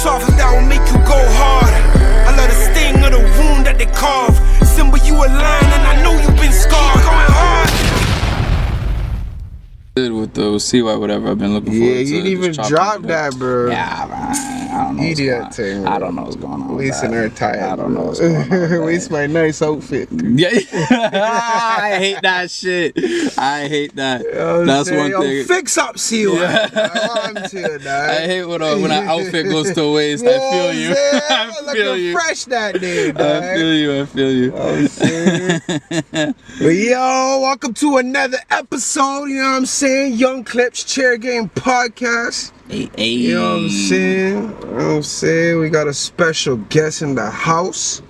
soft, that will make you go hard. I love the sting of the wound that they carve. Symbol you a line and I know you've been scarred. Going hard. With the CY, whatever I've been looking for. Yeah, you didn't even drop that, bro. Yeah, I don't know. Idiot thing. I don't know what's going on. Wasting our time. I don't know what's going on. Waste my nice outfit. Yeah, I hate that shit. I hate that. That's one thing. Fix up, CY. Yeah. I hate when an outfit goes to waste. I feel you. I feel you. Fresh that day, I feel you. But yo, welcome to another episode. You know what I'm saying? Young Clips Chair Game Podcast. Hey. You know what I'm saying? We got a special guest in the house.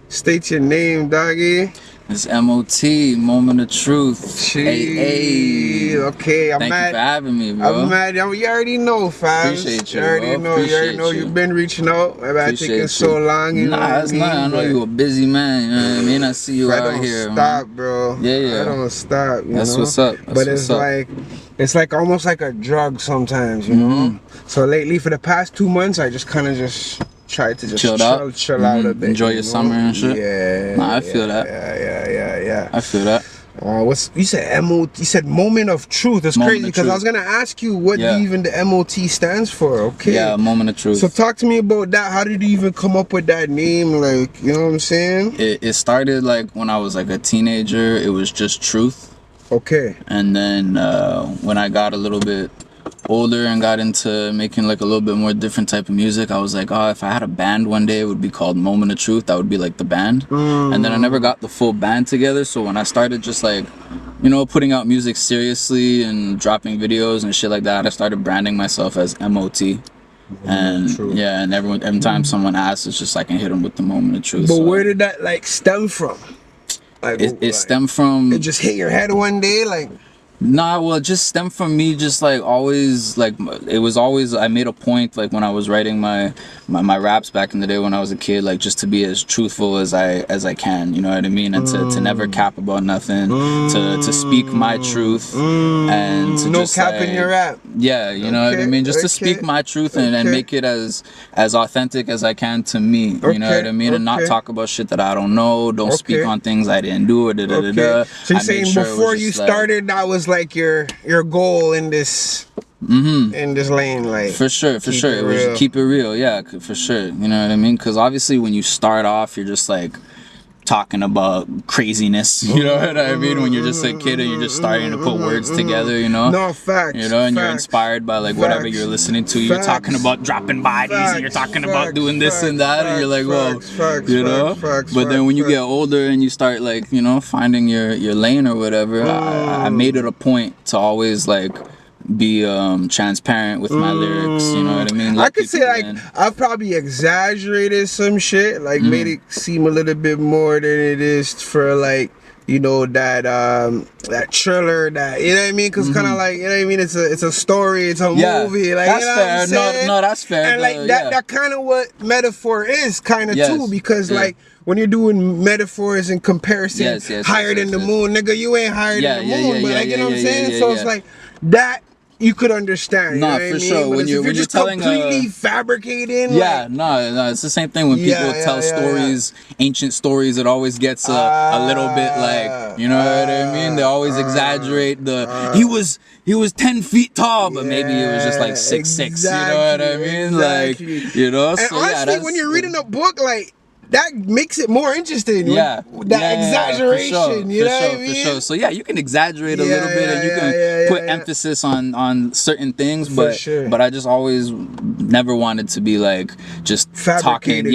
State your name, doggy. It's M.O.T. Moment of Truth. Hey. Okay, Thank you for having me, bro. I'm mad. You already know, fam. Appreciate you, You already know. You already know. You've been reaching out. I've taking so long. You know that's not. I know you're a busy man. You know what I mean? I see you out here. I don't stop, bro. Yeah. I don't stop. That's what's up. But it's like almost like a drug sometimes, you know. So lately, for the past 2 months, I just kind of tried to just chill out a bit. Enjoy your summer and shit. Yeah. Nah, I feel that. Yeah. I feel that. You said M.O.T. You said Moment of Truth. It's crazy because I was gonna ask you what even the M.O.T. stands for. Okay. Yeah, Moment of Truth. So talk to me about that. How did you even come up with that name? Like, you know what I'm saying? It started like when I was like a teenager. It was just truth. Okay. And then when I got a little bit older and got into making like a little bit more different type of music, I was like, oh, if I had a band one day, it would be called Moment of Truth. That would be like the band. And then I never got the full band together, so when I started just like, you know, putting out music seriously and dropping videos and shit like that, I started branding myself as M.O.T. And and every time someone asks, it's just I can hit them with the Moment of Truth. But where did that like stem from? Like, it stemmed from... It just hit your head one day, like... Nah, well, it just stemmed from me just like always, like it was always, I made a point like when I was writing my raps back in the day when I was a kid, like just to be as truthful as I can, you know what I mean? And to never cap about nothing, to speak my truth and to no just cap in your rap. Yeah, you know what I mean? Just to speak my truth and make it as authentic as I can to me, you know what I mean? And not talk about shit that I don't know, don't speak on things I didn't do, So you're saying before you started, that was like your goal in this in this lane, like for sure it was keep it real, yeah, for sure, you know what I mean? Because obviously when you start off, you're just like talking about craziness, you know what I mean? When you're just a kid and you're just starting to put words together, you know? No, facts. You know, and you're inspired by like whatever you're listening to. You're talking about dropping bodies and you're talking about doing this and that, and you're like, whoa, you know? But then when you get older and you start like, you know, finding your lane or whatever, I made it a point to always like be transparent with my lyrics, you know what I mean? I could say like I've probably exaggerated some shit, like made it seem a little bit more than it is for like, you know, that thriller, that, you know what I mean? Because kind of like, you know what I mean? It's a story, it's a movie, like, that's you know fair. what I'm saying? No, that's fair. And like that kind of what metaphor is kind of too, because like when you're doing metaphors and comparisons, higher than the moon, nigga, you ain't higher than the moon, but like, you know what I'm saying? So it's like that. You could understand. No, for sure. When you're just telling completely fabricating. No, it's the same thing when people tell stories, ancient stories. It always gets a little bit like, you know what I mean? They always exaggerate he was 10 feet tall, but maybe it was just like 6'6". You know what I mean? Like, you know. And so honestly, when you're reading a book, like, that makes it more interesting. That exaggeration, you know what I mean? For sure. So yeah, you can exaggerate a little bit, and you can put emphasis on certain things, but I just always never wanted to be like just fabricating.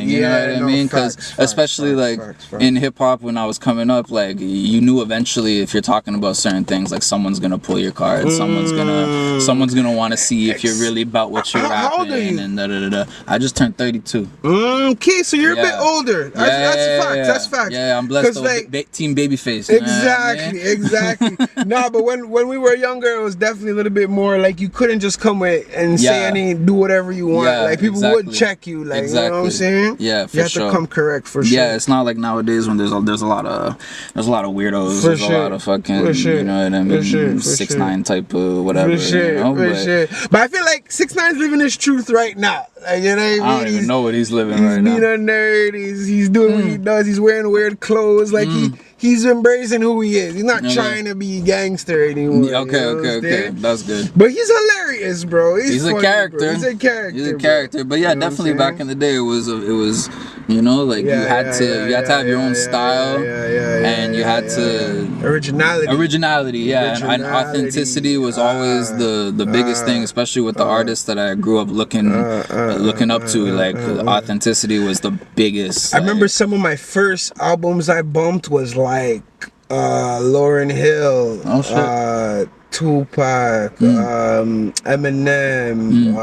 You know what I mean? Because especially like in hip hop, when I was coming up, like you knew eventually if you're talking about certain things, like someone's gonna pull your card, someone's gonna want to see if you're really about what you're rapping. How old are you? And I just turned 32. Okay. So you're a bit older. That's facts. Yeah, I'm blessed with Team Babyface. Exactly. No, but when we were younger, it was definitely a little bit more like you couldn't just come with and say do whatever you want. Like people would check you. Like you know what I'm saying? Yeah, for sure. You have to come correct for sure. Yeah, it's not like nowadays when there's a lot of weirdos. There's a lot of fucking you know what I mean? 6ix9ine type of whatever. For sure. But I feel like 6ix9ine's living his truth right now. Like, you know what I mean? I don't even know what he's living right now. He's being a nerd. He's doing what he does. He's wearing weird clothes. Like he's embracing who he is. He's not trying to be gangster anymore. Okay. That's good. But he's hilarious, bro. He's a funny, character. Bro. He's a character. He's a character. Bro. But yeah, definitely back in the day, it was you know, like you had to have your own style, and you had to originality, and authenticity was always the biggest thing, especially with the artists that I grew up looking up to. Like authenticity was the biggest. I remember some of my first albums I bumped was like Lauryn Hill, Tupac, Eminem,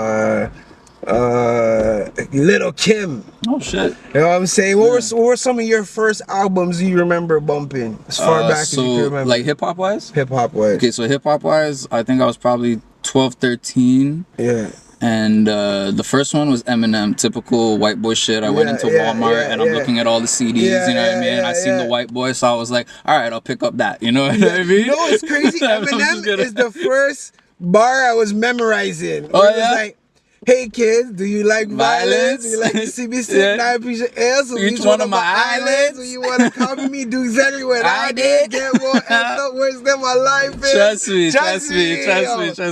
Little Kim. Oh shit! You know what I'm saying? What were some of your first albums you remember bumping as far back as you can remember? Like hip hop wise? Hip hop wise. Okay, so hip hop wise, I think I was probably 12, 13. Yeah. And the first one was Eminem, typical white boy shit. I went into Walmart and I'm looking at all the CDs, you know what I mean? And I seen the white boy, so I was like, all right, I'll pick up that, you know what I mean? You know what's crazy? Eminem is the first bar I was memorizing. Oh, it was like, hey kids, do you like violence? Do you like to see me sit and I appreciate air? So each one of my islands? So you want to copy me, do exactly what I did? Get more effed up worse than my life is? Trust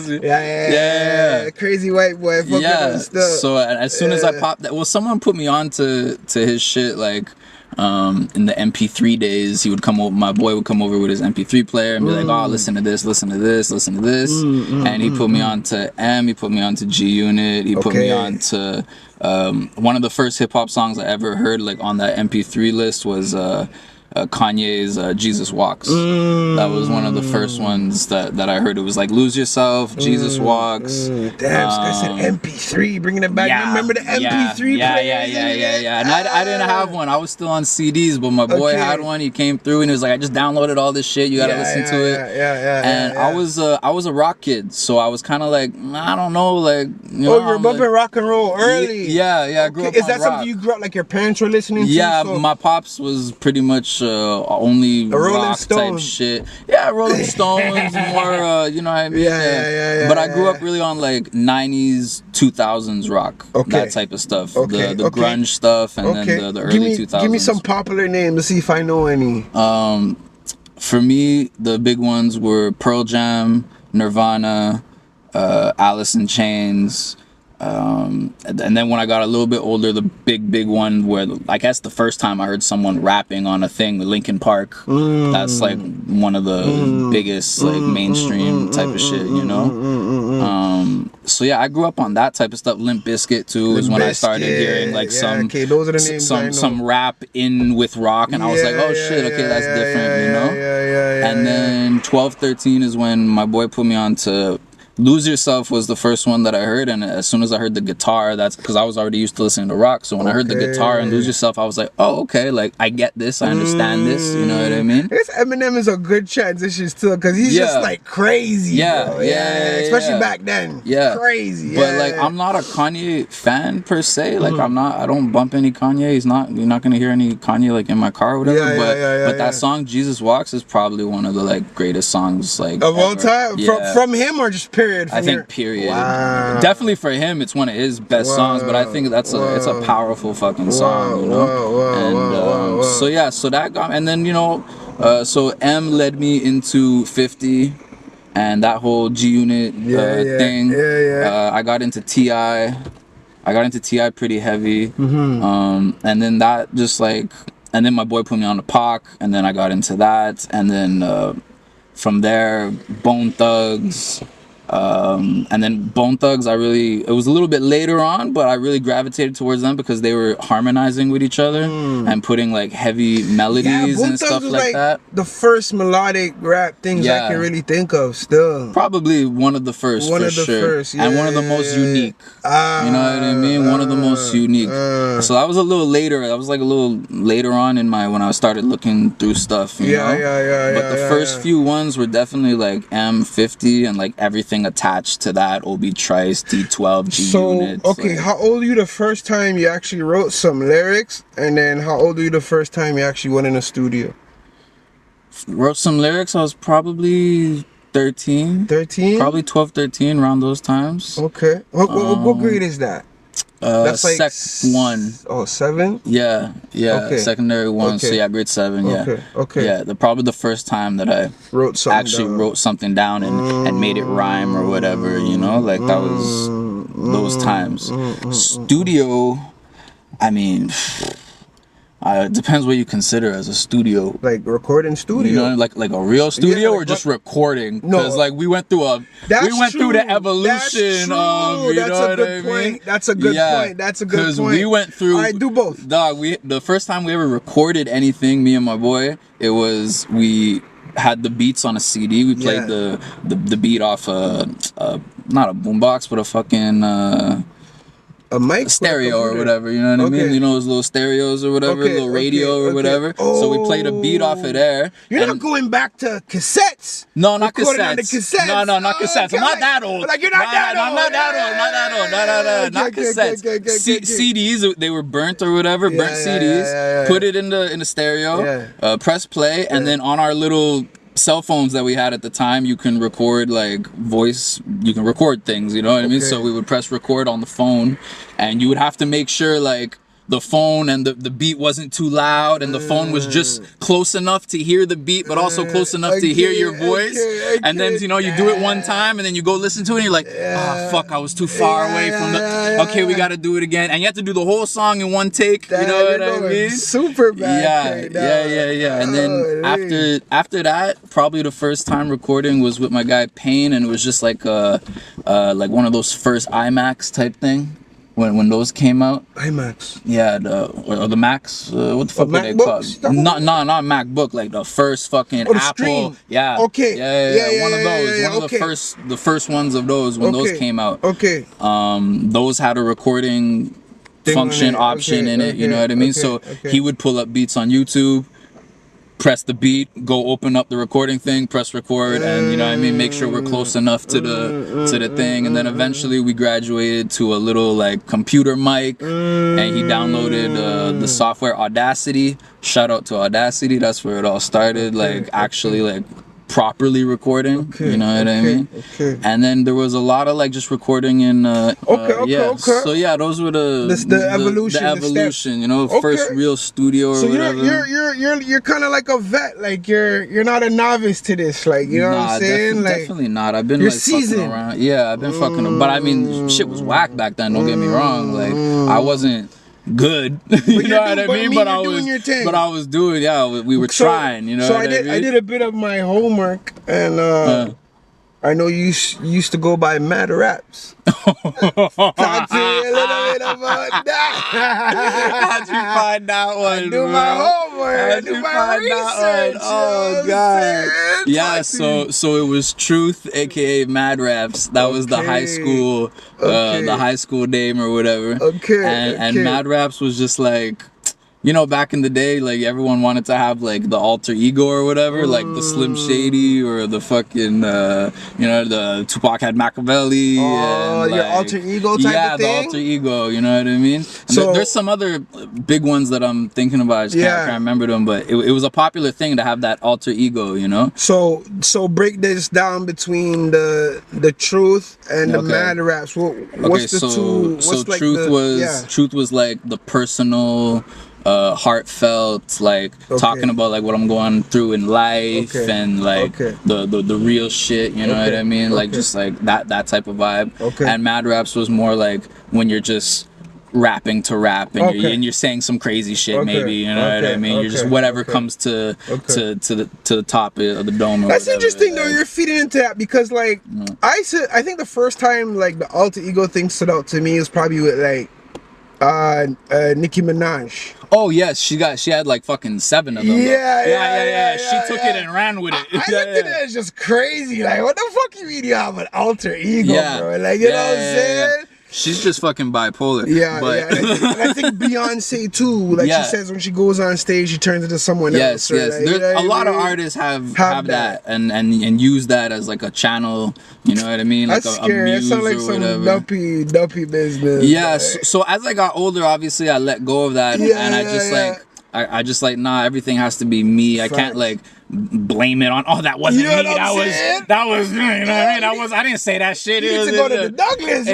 me. Yeah. Crazy white boy fucking up stuff. So as soon as I popped that, well, someone put me on to his shit, like, in the MP3 days, my boy would come over with his MP3 player and be like, oh, listen to this, and he put me on to M, he put me on to G Unit, he put me on to one of the first hip-hop songs I ever heard, like on that MP3 list, was Kanye's Jesus Walks. That was one of the first ones that I heard. It was like Lose Yourself, Jesus Walks. Damn, I said MP3, bringing it back. You remember the MP3 player? Yeah. And I didn't have one. I was still on CDs, but my boy had one. He came through and he was like, I just downloaded all this shit. You gotta listen to it. And I was a rock kid, so I was kind of like, I don't know, like, you know. Oh, you were bumping rock and roll early. Yeah. I grew up Is that on rock. something you grew up, like your parents were listening to? Yeah, my pops was pretty much only rock type shit. Yeah, Rolling Stones, more, you know what I mean? Yeah. But I grew up really on like 90s, 2000s rock, that type of stuff. The grunge stuff, and then the early 2000s. Give me some popular names to see if I know any. For me, the big ones were Pearl Jam, Nirvana, Alice in Chains. And then when I got a little bit older, the big one where I guess the first time I heard someone rapping on a thing, Linkin Park, that's like one of the biggest like mainstream type of shit, you know. So yeah, I grew up on that type of stuff. Limp Bizkit too is when I started hearing like some rap in with rock, and I was like, oh shit, okay, that's different, you know. And then 12, 13 is when my boy put me on to Lose Yourself. Was the first one that I heard, and as soon as I heard the guitar, that's because I was already used to listening to rock, so when I heard the guitar and Lose Yourself, I was like, oh, okay, like I get this, I understand this, you know what I mean? I guess Eminem is a good transition still, because he's just like crazy, bro. Especially back then. Crazy. But like, I'm not a Kanye fan per se, like I don't bump any Kanye. You're not gonna hear any Kanye like in my car or whatever, but that song Jesus Walks is probably one of the like greatest songs like of all time. From him, or just period? I think period. Wow. Definitely for him, it's one of his best songs. But I think it's a powerful fucking song, you know. So that got, and then you know, so M led me into 50, and that whole G Unit thing. I got into T.I. Pretty heavy, and then that just like, and then my boy put me on the Pac, and then I got into that, and then from there, Bone Thugs. And then Bone Thugs, it was a little bit later on, but I really gravitated towards them because they were harmonizing with each other and putting like heavy melodies and stuff like that. The first melodic rap things I can really think of still. Probably one of the first, first, and one of the most unique. You know what I mean? One of the most unique. So that was a little later. That was like a little later on when I started looking through stuff. You know? But the first few ones were definitely like M50 and like everything attached to that, OB Trice, D12, G Unit. Okay, how old were you the first time you actually wrote some lyrics, and then how old were you the first time you actually went in a studio? Wrote some lyrics, I was probably 13. 13? Probably 12, 13, around those times. Okay. What grade is that? That's like Sec 1. Oh, 7? Yeah. Okay. Secondary 1. Okay. So yeah, grade 7. Yeah. Okay. Yeah, probably the first time that I Wrote something down and made it rhyme or whatever. You know, like that was those times. Studio. I mean. It depends what you consider as a studio. Like recording studio. You know, like a real studio, like, or just recording. No, because like we went through the evolution of. You That's know a good point. That's a good point. That's a good point. Because we went through. I do both. Dog, the first time we ever recorded anything, me and my boy, we had the beats on a CD. We played the beat off not a boombox, but a fucking. A mic, stereo or whatever, you know what I mean? You know those little stereos or whatever, little radio or whatever. Oh. So we played a beat off of there. You're not going back to cassettes. No, not Recording cassettes. on the cassettes. No, not cassettes. Okay. I'm not that old. Like you're not that old. I'm not that old. Not cassettes. CDs, they were burnt or whatever. Burnt CDs. Put it in the stereo. Press play, and then on our little cell phones that we had at the time, you can record like voice, you can record things, you know what I mean? So we would press record on the phone, and you would have to make sure like the phone and the beat wasn't too loud, and the phone was just close enough to hear the beat but also close enough to hear your voice. And then, you know, you do it one time and then you go listen to it and you're like, oh fuck, I was too far away from the okay, we gotta do it again. And you have to do the whole song in one take. You know what I mean? Super bad. Yeah. And then after that, probably the first time recording was with my guy Payne, and it was just like like one of those first IMAX type thing. When those came out, IMAX. Yeah, the Macs. What the fuck were they called? Not MacBook. Like the first fucking Apple. Stream. Yeah. Okay. Yeah. One of those. One of the first ones of those when those came out. Okay. Those had a recording function option in it. You know what I mean? So he would pull up beats on YouTube. Press the beat, go open up the recording thing, press record, and you know what I mean, make sure we're close enough to the thing. And then eventually we graduated to a little like computer mic, and he downloaded the software Audacity. Shout out to Audacity, that's where it all started, like actually like properly recording, you know what I mean? And then there was a lot of like just recording in so yeah, those were the evolution, you know, first real studio or so whatever. You're kind of like a vet, like you're not a novice to this, like, you know what I'm saying? Definitely not. I've been like fucking around. Yeah, I've been fucking around. But I mean, shit was whack back then, don't get me wrong. Like I wasn't good, you know what I mean? But I was doing, we were trying, you know. So I did a bit of my homework, and I know you used to go by Mad Raps. Talk to me a little bit about that. How'd you find that one? I do my homework. I do my research. Oh god. Yeah, so it was Truth, aka Mad Raps. That was the high school, the high school name or whatever. And Mad Raps was just like, you know, back in the day, like everyone wanted to have like the alter ego or whatever, like the Slim Shady or the fucking, you know, the Tupac had Machiavelli. Oh, and, like, your alter ego type of thing? Yeah, the alter ego, you know what I mean? So there's some other big ones that I'm thinking about. I just can't remember them, but it was a popular thing to have that alter ego, you know? So break this down between the Truth and the Mad Raps. What's the two? So like Truth was like the personal, heartfelt, like talking about like what I'm going through in life and like the real shit, you know what I mean? Like just like that type of vibe. And Mad Raps was more like when you're just rapping to rap and you're saying some crazy shit, maybe, you know what I mean? You're just whatever comes to the top of the dome. That's interesting though. You're feeding into that because like I think the first time like the alter ego thing stood out to me is probably with like Nicki Minaj. Oh yes, she had like fucking 7 of them. Yeah. She took it and ran with it. I looked at it as just crazy. Like, what the fuck you mean you have an alter ego, bro? Like, you know what I'm saying? She's just fucking bipolar. And I think Beyonce too. Like she says when she goes on stage, she turns into someone else. Yes. Like, there's a lot of artists have that and use that as like a channel. You know what I mean? Like that's scary. That sounds like some duppy business. Yeah. So as I got older, obviously I let go of that, and I just like I just like, nah, everything has to be me. I can't like blame it on, oh, that wasn't me. That was, you know what I mean? I didn't say that shit. You need to go to the Douglas.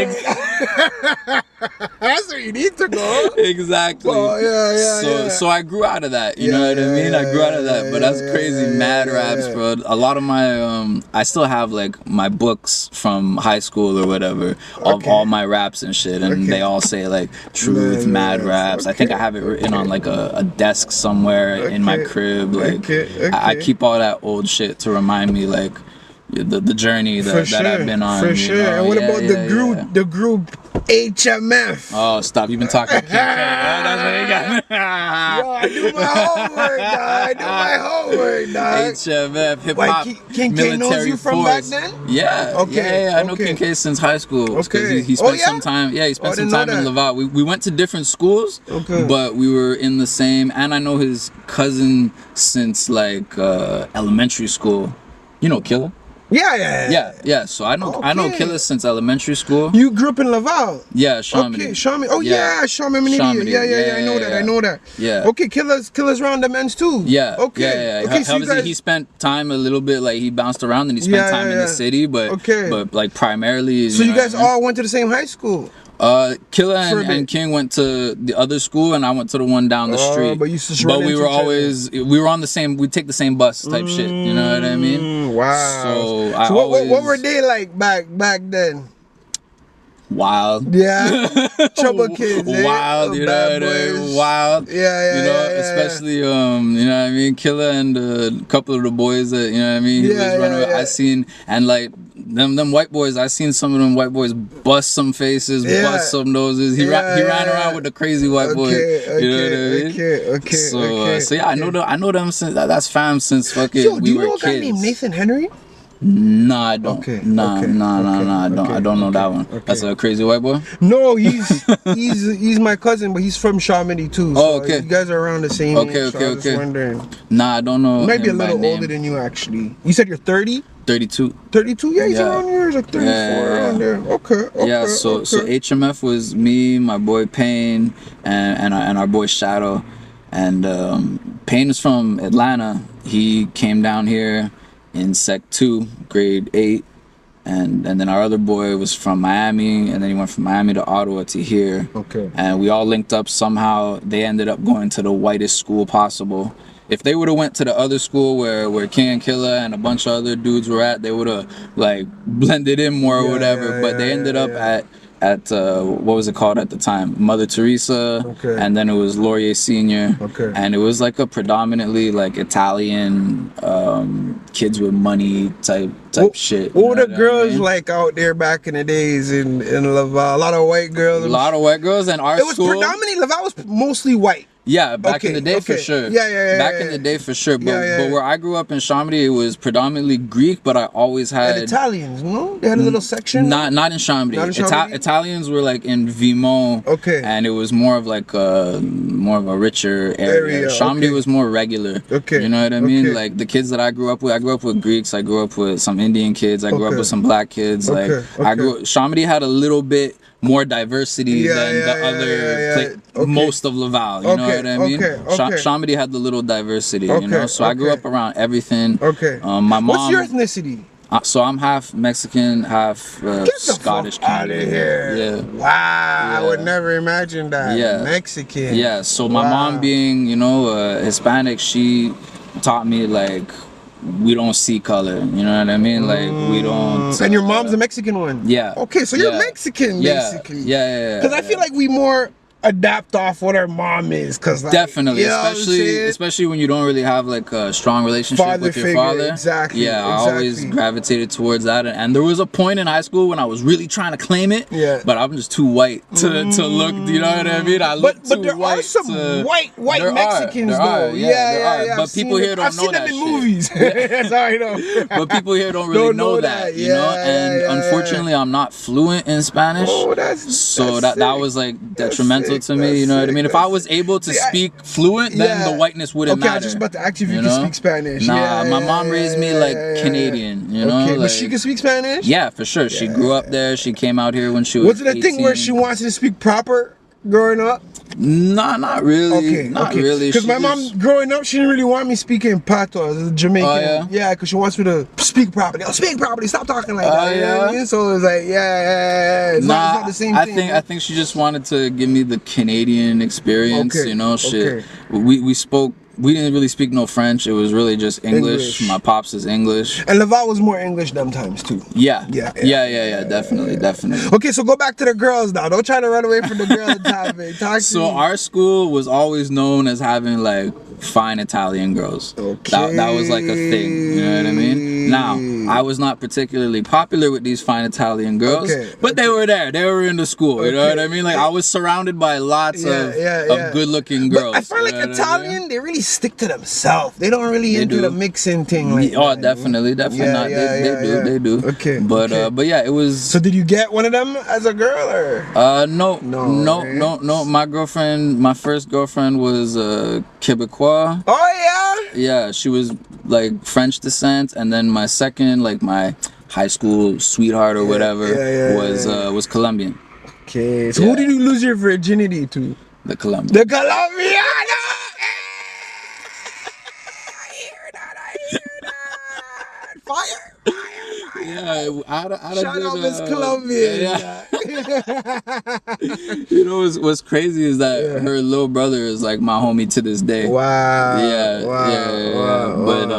That's where you need to go. Exactly. So I grew out of that. You know what I mean? I grew out of that. But that's crazy. Mad raps, bro. A lot of my I still have like my books from high school or whatever of all my raps and shit, and they all say like Truth, Mad Raps. I think I have it written on like a desk somewhere in my crib. Like I keep all that old shit to remind me like the journey that I've been on. For sure. And what about the group HMF? Oh, stop! You've been talking. That's what you got. Yo, I do my homework, dog. HMF, hip hop, King knows you from back then? Yeah. Okay. Yeah, I know King K since high school. Okay. He spent some time. Yeah, he spent some time in Laval. We went to different schools. Okay. But we were in the same. And I know his cousin since like elementary school. You know Killer? Yeah. So I know Killer since elementary school. You grew up in Laval? Yeah, Shawnee. Okay, Shawnee. Oh yeah, Shawnee. Yeah, I know that. Yeah. Okay, Killer's around the men's too. Yeah. Okay. Yeah. Okay, so obviously he spent time a little bit, like he bounced around and he spent time in the city, but like primarily. So you guys all went to the same high school? Killer and King went to the other school, and I went to the one down the street. But we were on the same. We take the same bus type shit. You know what I mean? Wow. So what were they like back then? Wild. Yeah. Trouble kids. Wild. You know what I mean? Wild. Yeah. You know, especially you know what I mean. Killer and a couple of the boys that you know what I mean. He was running with. I seen and like. Them white boys, I seen some of them white boys bust some faces, bust some noses. He ran around with the crazy white boy. You know what I mean? Okay. So yeah, I know them since that's fam since fucking we were kids. Do you know a guy named Nathan Henry? Nah, I don't. Nah, I don't know that one. That's a crazy white boy? No, he's my cousin, but he's from Shawnee too. Oh, okay. You guys are around the same age. Okay. Nah, I don't know. He might be a little older than you actually. You said you're 30? 32. 32? Yeah, he's around yours, like 34 around there. Okay. Yeah, so HMF was me, my boy Payne, and our boy Shadow. And Payne is from Atlanta. He came down here in Sec 2, grade 8. And then our other boy was from Miami, and then he went from Miami to Ottawa to here. Okay. And we all linked up somehow. They ended up going to the whitest school possible. If they would have went to the other school where King and Killer and a bunch of other dudes were at, they would have like blended in more or whatever. But they ended up at what was it called at the time? Mother Teresa, and then it was Laurier Senior, and it was like a predominantly like Italian kids with money type shit. What were the girls like out there back in the days in Laval? A lot of white girls. And our school. It was predominantly Laval was mostly white. Yeah, back in the day for sure. Back in the day for sure. But where I grew up in Chamonix, it was predominantly Greek, but I always had Italians, no? They had a little section? Not in Chamonix. Italians were like in Vimo. Okay. And it was more of like more of a richer area. Chamonix was more regular. Okay. You know what I mean? Like the kids that I grew up with Greeks, I grew up with some Indian kids, I grew up with some black kids. Chamonix had a little bit more diversity than the other most of Laval, you know what I mean? Chamonix had the little diversity, you know. So I grew up around everything. My mom. What's your ethnicity? So I'm half Mexican, half Scottish. Get the fuck out of here! Yeah. Wow, I would never imagine that. Yeah. Mexican. Yeah. So my mom, being Hispanic, she taught me like, we don't see color, you know what I mean? Like we don't. And your mom's a Mexican one. Yeah. Okay, so you're Mexican basically. Yeah. Because I feel like we more adapt off what our mom is, because like, definitely, especially when you don't really have like a strong relationship with your father. Exactly. I always gravitated towards that, and there was a point in high school when I was really trying to claim it. But I'm just too white to look. You know what I mean? But there are some white Mexicans though. Yeah. But people here don't know that. I've seen them in movies. That's how I know. But people here don't really know that. You know, and unfortunately, I'm not fluent in Spanish. So that was like detrimental to me, you know what I mean? If I was able to speak fluent, then the whiteness wouldn't matter. I was just about to ask you if you can speak Spanish. Nah, my mom raised me like Canadian, you know? But she can speak Spanish? Yeah, for sure. She grew up there. She came out here when she was 18. Was it a thing where she wants you to speak proper growing up? Nah, not really. Not really. Because my mom, growing up, she didn't really want me speaking Patois as a Jamaican. Oh, yeah? Because she wants me to speak properly. Oh, speak properly. Stop talking like that. You know what I mean? So it's like, it's not the same thing. I think she just wanted to give me the Canadian experience. You know, shit. We didn't really speak no French. It was really just English. My pops is English. And Laval was more English them times too. Yeah. Definitely. Okay, so go back to the girls now. Don't try to run away from the girls topic. Talk to me. Our school was always known as having like fine Italian girls. Okay. That was like a thing. You know what I mean? Now, I was not particularly popular with these fine Italian girls, but they were there. They were in the school. You know what I mean? Like I was surrounded by lots of good-looking girls. But I find like Italian, they really stick to themselves. They don't really into the mixing thing. Like definitely. They do. Okay. But yeah, it was. So did you get one of them as a girl or? No. My girlfriend, my first girlfriend was Quebecois. Oh yeah. Yeah, she was like French descent, and then my second, like my high school sweetheart or whatever, was Colombian. Okay. So who did you lose your virginity to? The Colombian. The Colombiana. I hear that. Fire. Yeah, Shout out Miss Colombia. You know what's crazy is that her little brother is like my homie to this day. Wow. But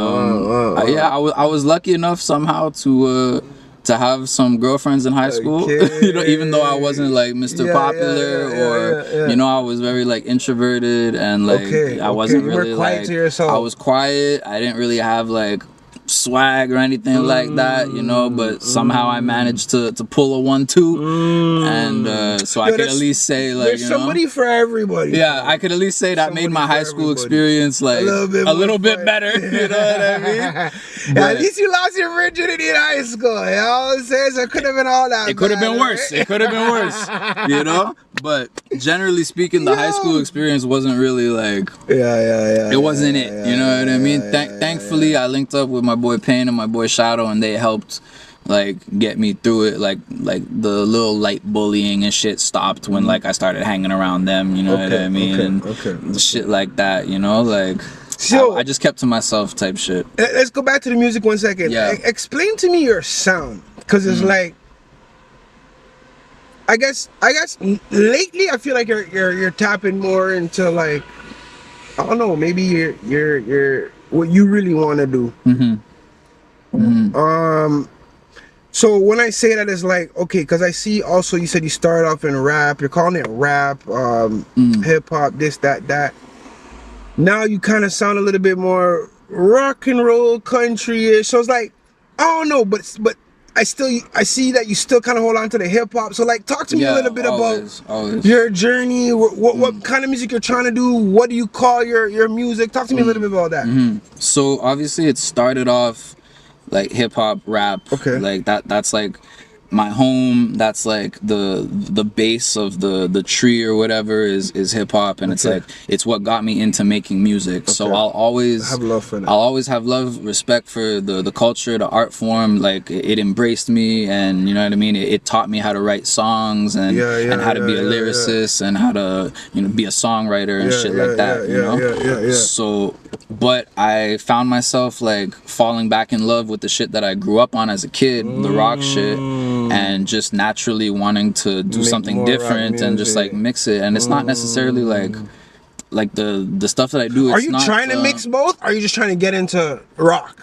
I was lucky enough somehow to have some girlfriends in high school. You know, even though I wasn't like Mr. Popular or you know, I was very like introverted and like I wasn't really quiet like to yourself. I was quiet. I didn't really have like swag or anything like that, you know, but somehow I managed to pull a 1-2 and so I could at least say like there's somebody for everybody. Yeah, I could at least say that made my high school experience like a little bit better. You know what I mean? At least you lost your virginity in high school. You know what I'm saying? So it could have been all that. It could have been worse. It could have been worse. You know? But generally speaking, the high school experience wasn't really like it wasn't it. You know what I mean? Thankfully, I linked up with my boy Payne and my boy Shadow, and they helped like get me through it. Like the little light bullying and shit stopped when like I started hanging around them. You know what I mean? And shit like that. You know, like. So I just kept to myself type shit. Let's go back to the music 1 second. Yeah. Explain to me your sound, because it's like. I guess lately I feel like you're tapping more into like, I don't know, maybe you're what you really want to do. So when I say that, it's like, okay, because I see also you said you started off in rap, you're calling it rap, hip hop, this, that. Now you kind of sound a little bit more rock and roll, country-ish. So it's like, I don't know, but I see that you still kind of hold on to the hip hop. So like, talk to me a little bit about your journey. What kind of music you're trying to do? What do you call your music? Talk to me a little bit about that. So obviously it started off like hip hop, rap. Okay. Like that's like my home. That's like the base of the tree or whatever is hip hop, and it's like it's what got me into making music. So I'll always have love for that. I'll always have love, respect for the culture, the art form. Like it embraced me, and you know what I mean. It taught me how to write songs and how to be a lyricist and how to be a songwriter and shit like that. You know. So, but I found myself like falling back in love with the shit that I grew up on as a kid, the rock shit. And just naturally wanting to do something different and just like mix it, and it's not necessarily like the stuff that I do. Are you trying to mix both? Or are you just trying to get into rock?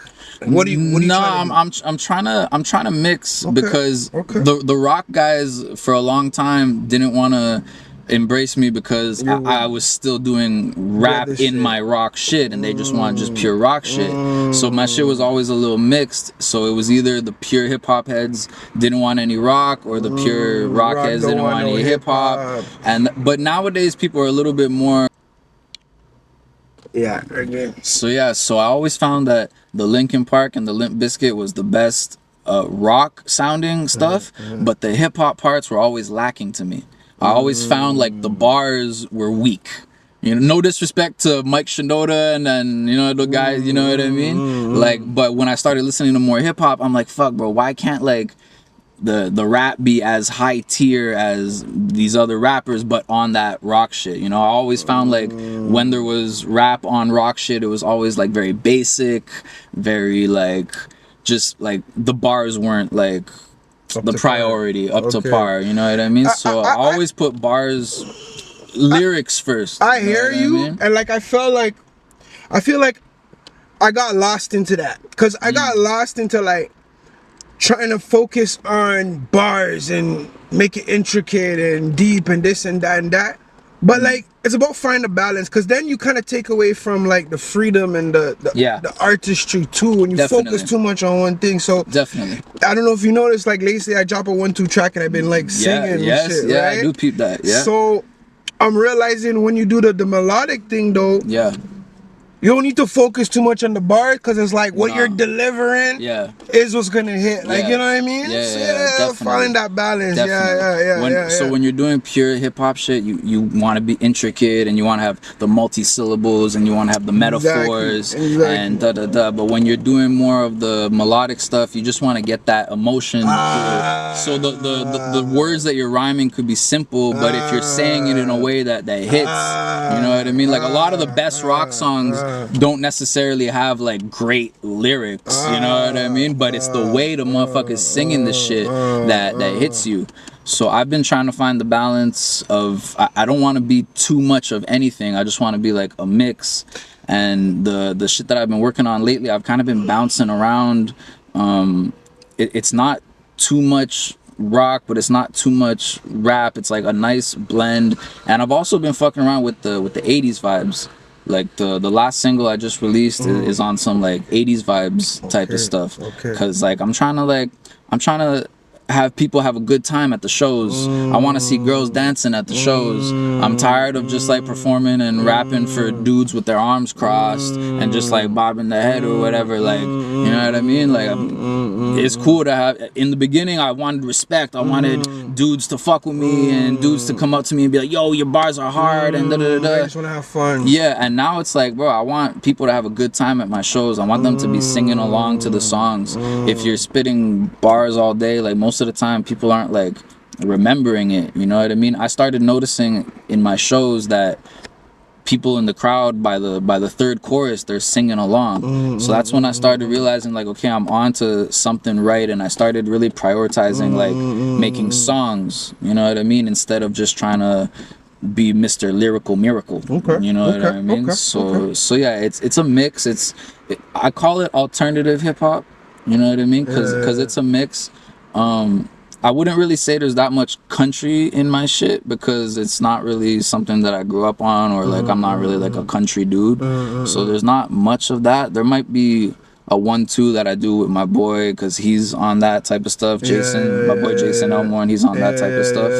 What are you I'm trying to mix because the rock guys for a long time didn't want to embrace me because I was still doing rap in my rock shit, and they just wanted just pure rock shit. So my shit was always a little mixed. So it was either the pure hip hop heads didn't want any rock, or the pure rock heads didn't want any hip hop. But nowadays people are a little bit more. So I always found that the Linkin Park and the Limp Bizkit was the best rock sounding stuff, but the hip hop parts were always lacking to me. I always found like the bars were weak. You know, no disrespect to Mike Shinoda and then, you know, the guys, you know what I mean? Like, but when I started listening to more hip hop, I'm like, fuck, bro, why can't like the rap be as high tier as these other rappers, but on that rock shit. You know, I always found like when there was rap on rock shit, it was always like very basic, very like just like the bars weren't like the priority up to par. You know what I mean? So I always put bars, lyrics first. I hear you, I mean? And like I feel like I got lost into that because I got lost into like trying to focus on bars and make it intricate and deep and this and that and that. But like it's about finding a balance, because then you kind of take away from like the freedom and the artistry too when you focus too much on one thing. So I don't know if you noticed, like lately I drop a 1-2 track and I've been like singing and shit, right? I do peep that. So I'm realizing when you do the melodic thing though, you don't need to focus too much on the bar, because it's like what you're delivering is what's gonna hit. Like, you know what I mean? Finding that balance. So when you're doing pure hip hop shit, you want to be intricate and you want to have the multi-syllables and you want to have the metaphors and da-da-da. But when you're doing more of the melodic stuff, you just want to get that emotion. So the words that you're rhyming could be simple, but if you're saying it in a way that hits, you know what I mean? Like a lot of the best rock songs don't necessarily have like great lyrics, you know what I mean? But it's the way the motherfuckers singing the shit that hits you. So I've been trying to find the balance of, I don't want to be too much of anything. I just want to be like a mix. And the shit that I've been working on lately, I've kind of been bouncing around. It's not too much rock, but it's not too much rap. It's like a nice blend. And I've also been fucking around with the 80s vibes. Like the last single I just released is on some like 80s vibes type of stuff. Cause like I'm trying to have people have a good time at the shows. I want to see girls dancing at the shows. I'm tired of just like performing and rapping for dudes with their arms crossed and just like bobbing their head or whatever. Like, you know what I mean? Like it's cool to have. In the beginning I wanted respect. I wanted dudes to fuck with me and dudes to come up to me and be like, yo, your bars are hard and da-da-da-da. I just want to have fun. Yeah, and now it's like, bro, I want people to have a good time at my shows. I want them to be singing along to the songs. If you're spitting bars all day, like most of the time people aren't like remembering it, you know what I mean? I started noticing in my shows that people in the crowd by the third chorus, they're singing along. So that's when I started realizing like, okay, I'm on to something right, and I started really prioritizing like making songs, you know what I mean, instead of just trying to be Mr. Lyrical Miracle. You know what I mean? So yeah, it's a mix. I call it alternative hip hop, you know what I mean? Cause it's a mix. I wouldn't really say there's that much country in my shit, because it's not really something that I grew up on, or like I'm not really like a country dude. So there's not much of that. There might be a 1-2 that I do with my boy, because he's on that type of stuff. Jason, my boy Jason Elmore, and he's on that type of stuff.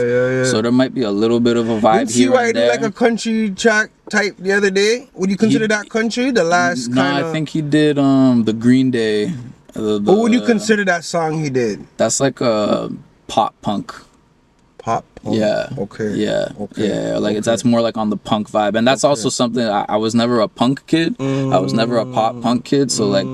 So there might be a little bit of a vibe here and there. You did like a country track type the other day. Would you consider that country? The last I think he did the Green Day. What would you consider that song he did? That's like a pop punk. Pop punk? Yeah. Okay. Yeah. Okay. Yeah. Like that's more like on the punk vibe, and that's also something I was never a punk kid. I was never a pop punk kid. So like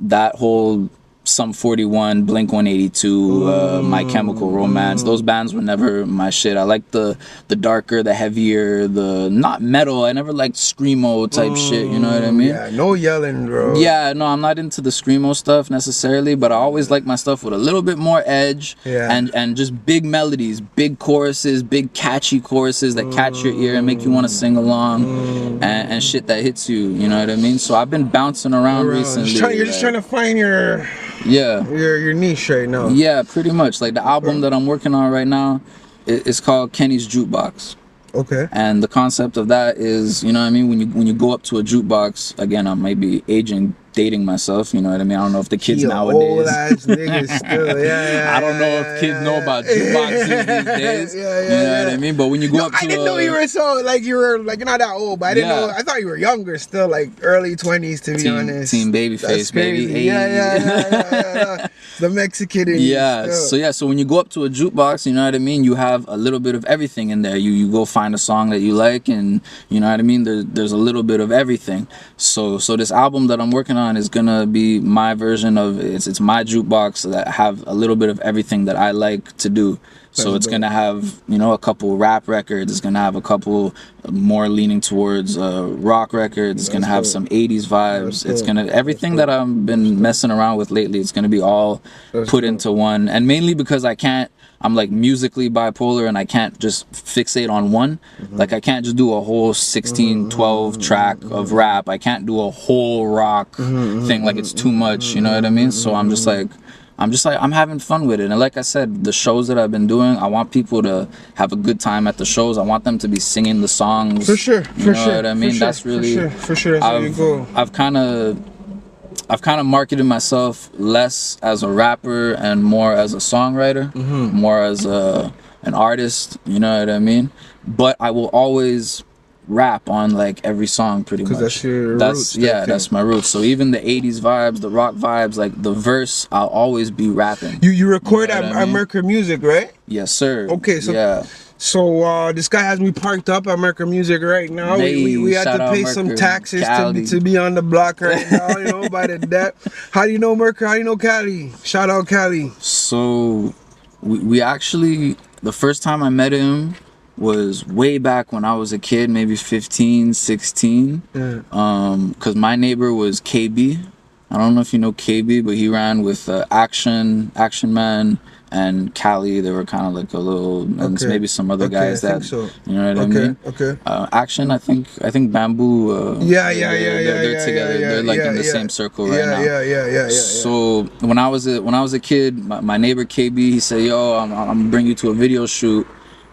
that whole Sum 41, Blink 182, My Chemical Romance, those bands were never my shit. I like the darker, the heavier, the not metal. I never liked screamo type shit, you know what I mean? Yeah, no yelling, bro. Yeah, no, I'm not into the screamo stuff necessarily, but I always like my stuff with a little bit more edge and just big melodies, big choruses, big catchy choruses that catch your ear and make you want to sing along and shit that hits you, you know what I mean? So I've been bouncing around recently. You're just trying to find your niche right now. Yeah, pretty much. Like the album that I'm working on right now, it's called Kenny's Jukebox. Okay. And the concept of that is, you know what I mean, when you go up to a jukebox, again, I might be dating myself, you know what I mean? I don't know if the kids nowadays. Old ass niggas still. I don't know if kids know about jukeboxes these days. You know what I mean? But when you go up to I didn't know you were so you're not that old, but I didn't know. I thought you were younger still, like early 20s to be honest. Teen baby face, baby. Yeah. The Mexican in you still. So when you go up to a jukebox, you know what I mean, you have a little bit of everything in there. You go find a song that you like, and you know what I mean, there's a little bit of everything. So this album that I'm working on Patreon is gonna be my version of it's my jukebox that have a little bit of everything that I like to do. So it's gonna have, you know, a couple rap records. It's gonna have a couple more leaning towards rock records. It's gonna have some 80s vibes. It's gonna everything that I've been messing around with lately. It's gonna be all put into one, and mainly because I'm like musically bipolar and I can't just fixate on one. Like I can't just do a whole 16, 12 track of rap. I can't do a whole rock thing. Like it's too much. You know what I mean? So I'm just like I'm having fun with it. And like I said, the shows that I've been doing, I want people to have a good time at the shows. I want them to be singing the songs. For sure. You know what I mean? That's really for sure. That's how you go. I've kind of marketed myself less as a rapper and more as a songwriter, more as an artist. You know what I mean? But I will always rap on like every song pretty much. Because that's your roots. That's my roots. So even the 80s vibes, the rock vibes, like the verse, I'll always be rapping. You record at Mercury Music, right? Yes, sir. Okay, so yeah. So this guy has me parked up at Mercury Music right now. Hey, we had to pay some taxes to be on the block right now, you know, by the debt. How do you know Mercury? How do you know Cali? Shout out Cali. So we actually, the first time I met him was way back when I was a kid, maybe 15, 16. Because my neighbor was KB. I don't know if you know KB, but he ran with Action Man, and Cali. They were kind of like a little, and maybe some other guys that, so. You know what I mean? Action, I think Bamboo. They're together. They're like in the same circle right now. Yeah. So when I was a kid, my neighbor KB, he said, "Yo, I'm gonna bring you to a video shoot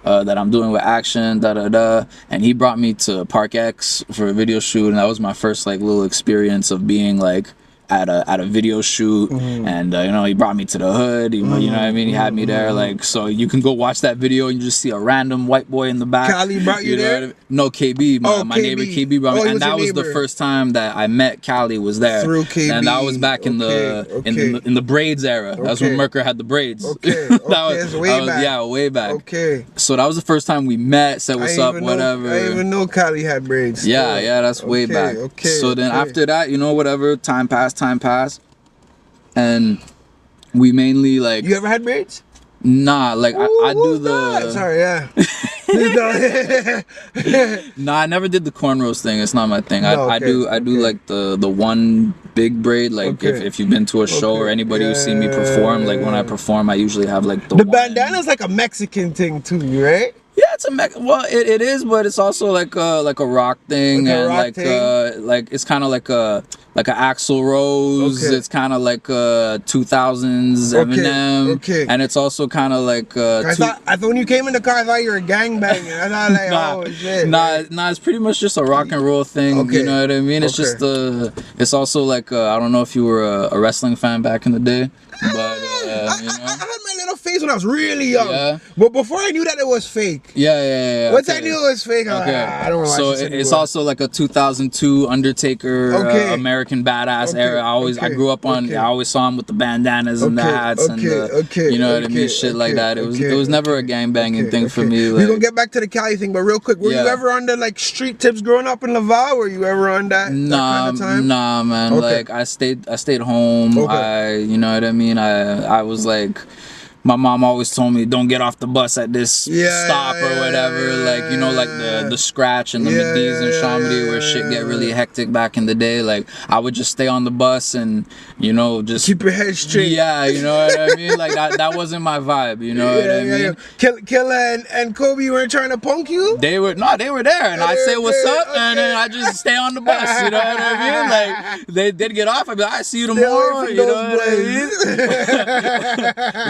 that I'm doing with Action, and he brought me to Park X for a video shoot, and that was my first like little experience of being like at a video shoot, and you know, he brought me to the hood. You know what I mean? He had me there, like, so you can go watch that video and you just see a random white boy in the back. Cali brought you there? I mean? No, KB, my neighbor KB brought me, and that was the first time that I met Cali was there. Through KB, and that was back in the braids era. That's when Merker had the braids. That's way back. Yeah, way back. Okay. So that was the first time we met. Said what's up, whatever. I didn't even know Cali had braids. Yeah, that's way back. So then after that, you know, whatever, time passed, and we mainly like. You ever had braids? Nah, like I do the. Sorry, yeah. Nah, I never did the cornrows thing. It's not my thing. I do like the one big braid. Like if you've been to a show or anybody who's seen me perform, like when I perform, I usually have like the bandana's like a Mexican thing too, right? Yeah, it's it is, but it's also like a rock thing, like it's kind of like a Axl Rose. It's kind of like 2000s Eminem, and it's also kind of like I thought when you came in the car, I thought you were gangbanging. I thought like oh shit. Nah, it's pretty much just a rock and roll thing. You know what I mean? It's just it's also like I don't know if you were a wrestling fan back in the day, but I had my little phase when I was really young. But before I knew that it was fake. Yeah. Once I knew it was fake, I don't know. So it's also like a 2002 Undertaker, American Badass era. I grew up on. I always saw him with the bandanas and the hats and you know what I mean, shit like that. It was never a gangbanging thing for me. Like, we're gonna get back to the Cali thing, but real quick, were you ever on the like street tips growing up in Laval? Were you ever on that kind of time? Nah, man. Like I stayed home. You know what I mean. I was like. My mom always told me, don't get off the bus at this stop or whatever. Like, you know, like the Scratch and the Mediz and Shamedy where shit get really hectic back in the day. Like, I would just stay on the bus and, you know, just... keep your head straight. Yeah, you know what I mean? Like, that wasn't my vibe, you know what I mean? Killa and Kobe weren't trying to punk you? They were there. And I'd say, what's up? And then I just stay on the bus, you know what I mean? Like, they'd get off. I'd be like, I see you tomorrow, you know what I mean?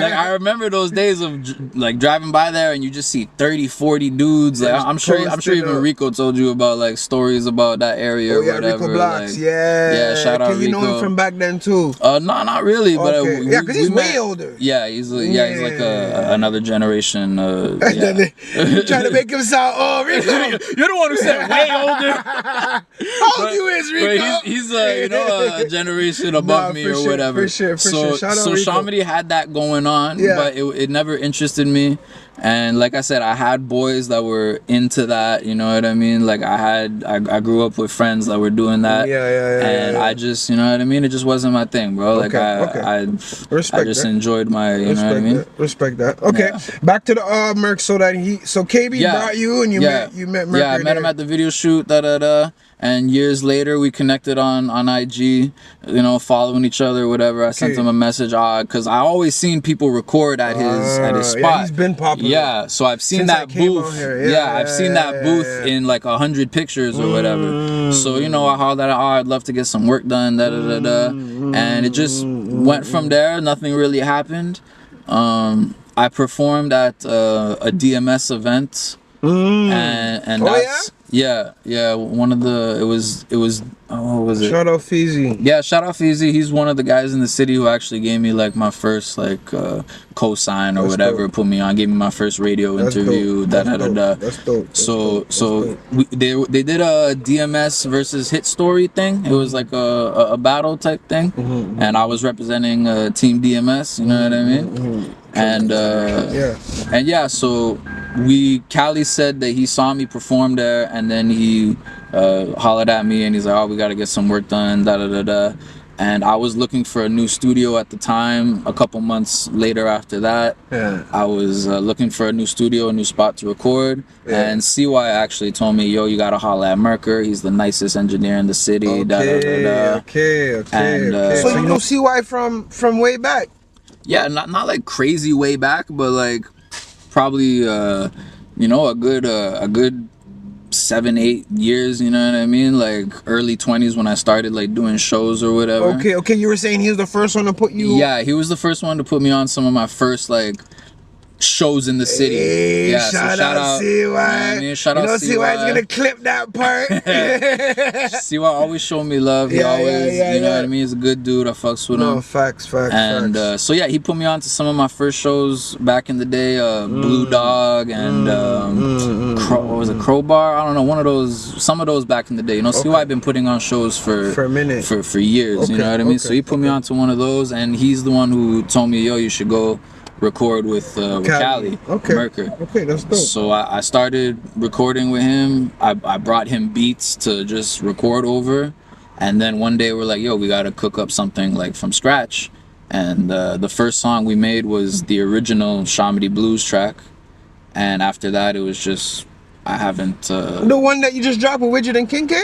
Like, I remember those days of like driving by there and you just see 30, 40 dudes. Like I'm sure even Rico told you about like stories about that area or whatever. Rico Blocks, like, shout out Rico. You know him from back then too? No, not really, but because he's way older. Yeah, he's like another generation. Trying to make him sound Rico. You're the one who said way older. How old you is, Rico? He's a generation above me or whatever. For sure. Shout out so Rico. Shamedy had that going on. but it never interested me. And like I said, I had boys that were into that, you know what I mean? Like I grew up with friends that were doing that. And I just, you know what I mean? It just wasn't my thing, bro. Like I just enjoyed my, you know what I mean? Respect that. Okay. Back to the Merc. So KB brought you and you met Merc. Yeah, I met him at the video shoot, and years later we connected on IG, you know, following each other, whatever. I sent him a message, because I always seen people record at his spot. Yeah, he's been popular. Yeah, so I've seen that booth. I've seen that booth in like 100 pictures or whatever. So you know, I hollered at I'd love to get some work done, and it just went from there. Nothing really happened. I performed at a DMS event. And that's one of the it was what was it? Shout out Feezy. Yeah, shout out Feezy. He's one of the guys in the city who actually gave me like my first like cosign or whatever, put me on, gave me my first radio interview. That's dope. So they did a DMS versus Hit Story thing. It was like a battle type thing, and I was representing Team DMS. You know what I mean? And so Cali said that he saw me perform there, and then he hollered at me and he's like, we gotta get some work done, and I was looking for a new studio at the time. A couple months later after that, I was looking for a new studio, a new spot to record, and CY actually told me, yo, you gotta holler at Merker, he's the nicest engineer in the city. Okay. So you know CY from way back? Yeah, not like crazy way back, but like probably you know, a good 7-8 years, you know what I mean? Like early 20s when I started like doing shows or whatever. Okay, you were saying he was the first one to put you... Yeah, he was the first one to put me on some of my first like shows in the city. Hey, shout out CY. You know what I mean? Shout out CY. CY's gonna clip that part. CY always showed me love. He always, you know what I mean? He's a good dude. I fucks with him. No, facts. And so yeah, he put me on to some of my first shows back in the day. Blue Dog and what was it? Crowbar? I don't know. Some of those back in the day. You know, CY been putting on shows for a minute, for years. You know what I mean? So he put me on to one of those, and he's the one who told me, yo, you should go record with Cali. Merker. Okay, that's dope. So I started recording with him. I brought him beats to just record over, and then one day we're like, yo, we gotta cook up something like from scratch. And the first song we made was the original Shamedy Blues track, and after that it was just I haven't the one that you just dropped with Widget and King K?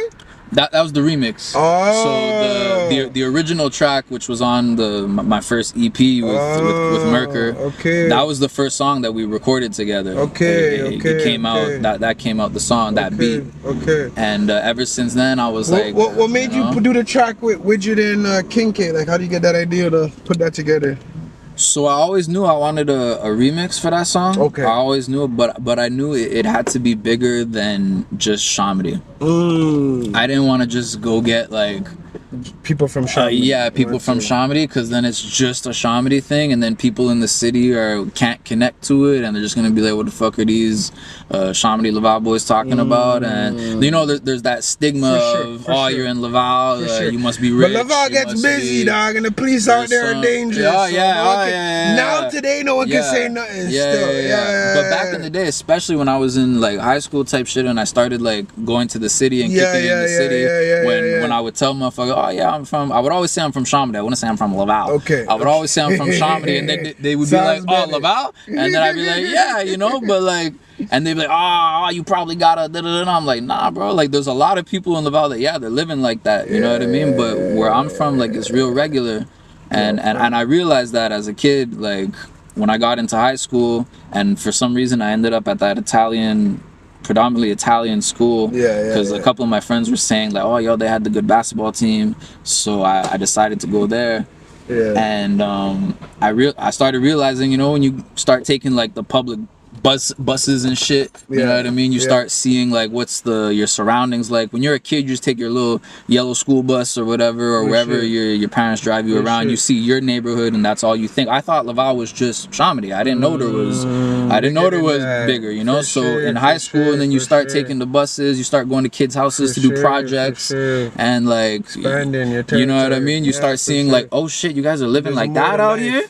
That was the remix. So the original track, which was on my first EP with Merker, that was the first song that we recorded together. It came out that came out the song, that beat. And ever since then I was like, what made you do the track with Widget and King K? Like, how do you get that idea to put that together? So I always knew I wanted a remix for that song. I always knew it, but I knew it had to be bigger than just Shamedy. I didn't want to just go get like people from Shamedy. People from Shamedy, because then it's just a Shamedy thing, and then people in the city can't connect to it, and they're just gonna be like, what the fuck are these Shamedy Laval boys talking about? And you know, there's that stigma of you're in Laval, you must be rich. But Laval gets busy, dog, and the police out there are dangerous. Now today, no one can say nothing. But back in the day, especially when I was in like high school type shit, and I started like going to the city and kicking in the city, when I would tell motherfuckers, I would always say I'm from Shamedy. I wouldn't say I'm from Laval. I would always say I'm from Shamedy, and then they would be like, Laval? And then I'd be like, yeah, you know, but like, and they'd be like, you probably got a da-da-da. And I'm like, nah, bro, like there's a lot of people in Laval that, they're living like that, you know what I mean? But where I'm from, like, it's real regular. And I realized that as a kid, like when I got into high school, and for some reason I ended up at that predominantly Italian school, because a couple of my friends were saying like, they had the good basketball team, so I decided to go there. And I started realizing, you know, when you start taking like the public buses and shit, you know what I mean, you start seeing like what's your surroundings like. When you're a kid, you just take your little yellow school bus or whatever, or wherever your parents drive you around, you see your neighborhood, and that's all you think. I thought Laval was just Shamedy. I didn't know there was I didn't know there was bigger, you know. So in high school, and then you start taking the buses, you start going to kids' houses to do projects, and like expanding your territory. You know what I mean? You start seeing like, oh shit, you guys are living like that out here.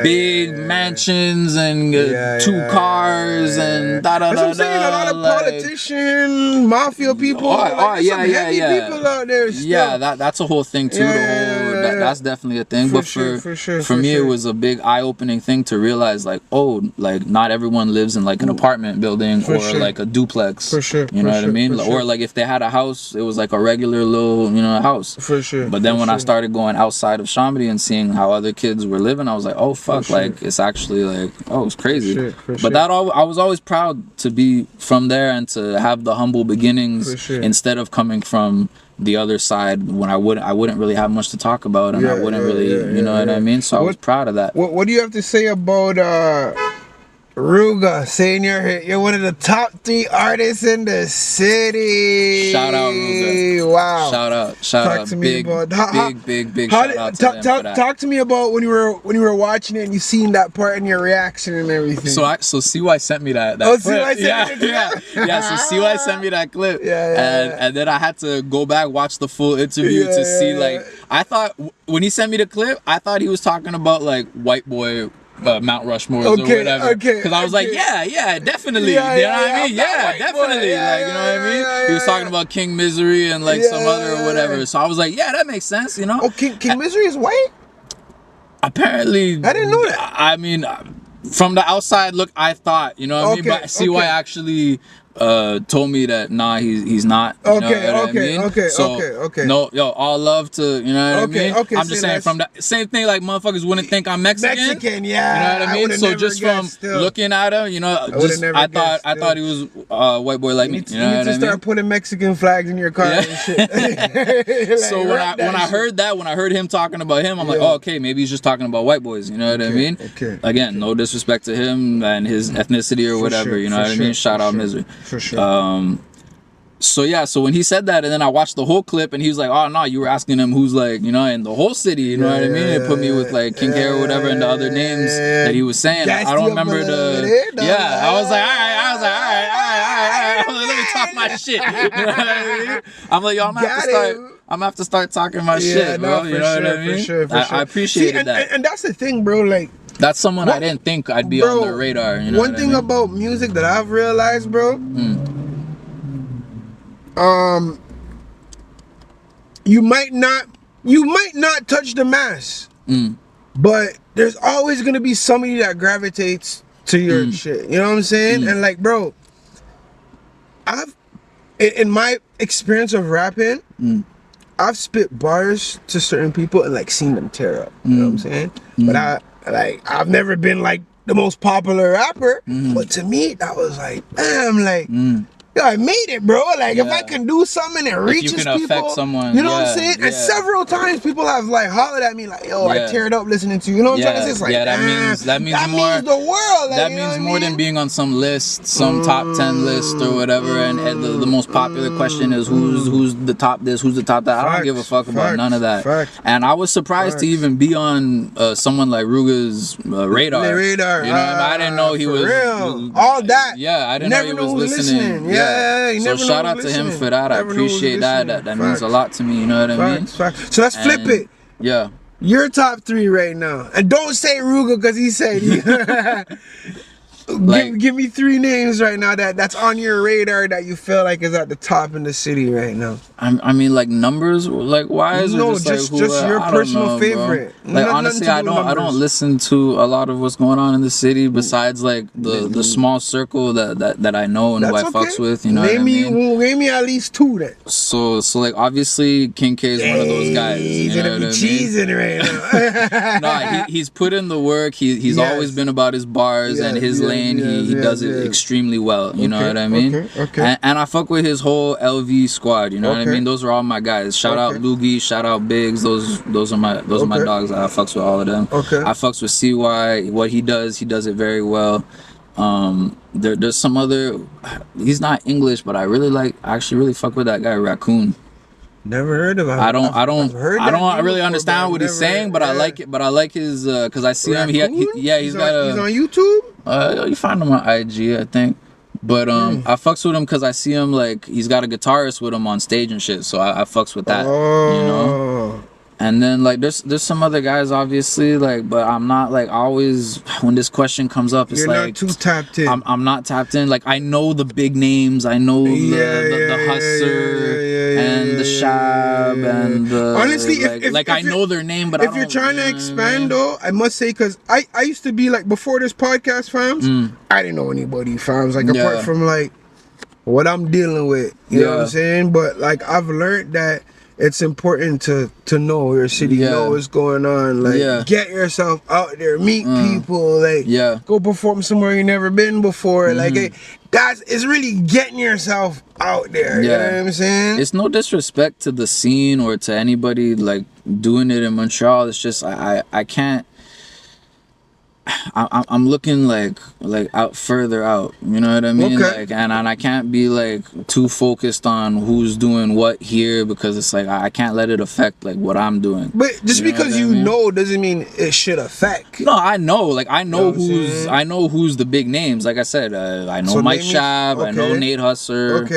Big mansions and 2 cars and da da da. That's what I'm saying. A lot of politicians, mafia people. Heavy people out there. Still. Yeah, that's a whole thing too. That's definitely a thing. But for me, it was a big eye-opening thing to realize, like, oh, like not everyone lives in like an apartment building or like a duplex. For sure. You know what I mean? Or like if they had a house, it was like a regular little, house. For sure. But then when I started going outside of Shamedy and seeing how other kids were living, I was like, oh fuck, like it's actually like, oh, it's crazy. But I was always proud to be from there and to have the humble beginnings instead of coming from the other side when I wouldn't really have much to talk about and I wouldn't really you know what I mean. So I was proud of that. What do you have to say about Ruga saying you're one of the top 3 artists in the city? Shout out Ruga. Wow. Shout out. Big shout out to them for that. Talk to me about when you were watching it and you seen that part and your reaction and everything. So CY sent me that clip. So CY sent me that clip. And then I had to go back watch the full interview to see like I thought when he sent me the clip, I thought he was talking about like white boy Mount Rushmore or whatever, because I was like, yeah, definitely, you know what I mean, definitely, like, you know what I mean. He was talking about King Misery and like some other or whatever, so I was like, yeah, that makes sense, you know. Oh, King Misery is white? Apparently, I didn't know that. I mean, from the outside look, I thought, you know what I mean, but CY actually told me that nah, he's not. You know what I mean? No, all love to, you know what I mean. I'm just saying from the same thing, like motherfuckers wouldn't think I'm Mexican. Yeah. You know what I mean? So just from looking at him, you know, I thought he was white boy like me. You know what I mean? Start putting Mexican flags in your car and shit. So when I heard him talking about him, I'm like, oh, okay, maybe he's just talking about white boys. You know what I mean? Again, no disrespect to him and his ethnicity or whatever. You know what I mean? Shout out Misery. For sure. So when he said that, and then I watched the whole clip, and he was like, "Oh no, you were asking him who's like, you know, in the whole city, you know what I mean?" It put me with like King K or whatever, and the other names that he was saying. I don't remember the. I was like, all right. Let me talk my shit. You know what I mean? I'm like, yo, I'm gonna have to start talking my shit, bro. You know what I mean? For sure. I appreciated that. And that's the thing, bro. Like. That's someone I didn't think I'd be on the radar. You know one thing about music that I've realized, bro. You might not touch the mass, but there's always gonna be somebody that gravitates to your shit. You know what I'm saying? And like, bro, in my experience of rapping, I've spit bars to certain people and like seen them tear up. You know what I'm saying? But I've never been like the most popular rapper, but to me that was like, damn, like, yo, I made it, bro. Like, if I can do something and reaches people, affect someone, you know what I'm saying? And several times people have like hollered at me like, yo, I teared up listening to you. You know what I'm trying to say? It's like, that means more. Means the world. Like, that means more than being on some list, some top 10 list or whatever. And the most popular question is who's the top this, who's the top that. I don't give a fuck about none of that. And I was surprised to even be on someone like Ruga's radar. You know, I didn't know he was all that. Yeah, I didn't know he was listening. So shout out to him for that. I appreciate that. That means a lot to me. You know what I mean? So let's flip it. Yeah. Your top 3 right now, and don't say Ruga because he said. Give me 3 names right now that's on your radar that you feel like is at the top in the city right now. I mean, like numbers, like wise, no, or just your personal favorite. Like honestly, I don't listen to a lot of what's going on in the city besides like the small circle that I know and who I fucks with. You know what I mean? Name me at least 2 then. So like obviously King K is one of those guys. He's gonna be cheesing right now. No, he's put in the work. He's always been about his bars and his lane. He does it extremely well. You know what I mean? And I fuck with his whole LV squad. You know what I mean? Those are all my guys. Shout out Loogie. Shout out Biggs. Those are my dogs. I fucks with all of them. I fucks with CY. What he does it very well. There's some other. He's not English, but I actually really fuck with that guy Raccoon. Never heard of him. I don't really understand what he's saying, but I like it. But I like his because I see him. He's on YouTube. You find him on IG, I think. But I fucks with him because I see him, like, he's got a guitarist with him on stage and shit. So I fucks with that, you know? And then, like, there's some other guys, obviously, like, but I'm not, like, always, when this question comes up, it's You're like... not too tapped in. I'm not tapped in. Like, I know the big names. I know the Husser and the Shab and the... Honestly, like I know their name, but I don't... If you're trying to expand, though, I must say, because I used to be, like, before this podcast, fams, I didn't know anybody, fams. Like, apart from, like, what I'm dealing with. You know what I'm saying? But, like, I've learned that it's important to know your city, know what's going on, like get yourself out there, meet people, like go perform somewhere you never been before, like it's really getting yourself out there. You know what I'm saying? It's no disrespect to the scene or to anybody like doing it in Montreal. It's just I can't. I'm looking like out further out, you know what I mean? Like, and I can't be like too focused on who's doing what here, because it's like I can't let it affect like what I'm doing. But just because you know doesn't mean it should affect. No, I know, like I know who's the big names. Like I said, I know Mike Shab, I know Nate Husser.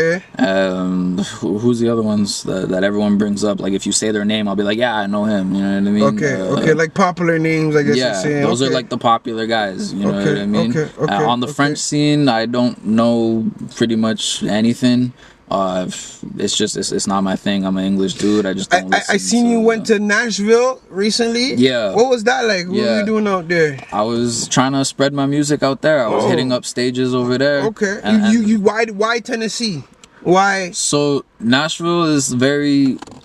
Who's the other ones that everyone brings up? Like if you say their name, I'll be like, yeah, I know him. You know what I mean? Like popular names, I guess. Yeah, you're saying. Those are like the popular guys, you know what I mean? On the French scene, I don't know pretty much anything. It's not my thing. I'm an English dude. I just don't listen. I seen you went to Nashville recently. Yeah. What was that like? What were you doing out there? I was trying to spread my music out there. I was hitting up stages over there. Okay. Why Tennessee? Why? So Nashville is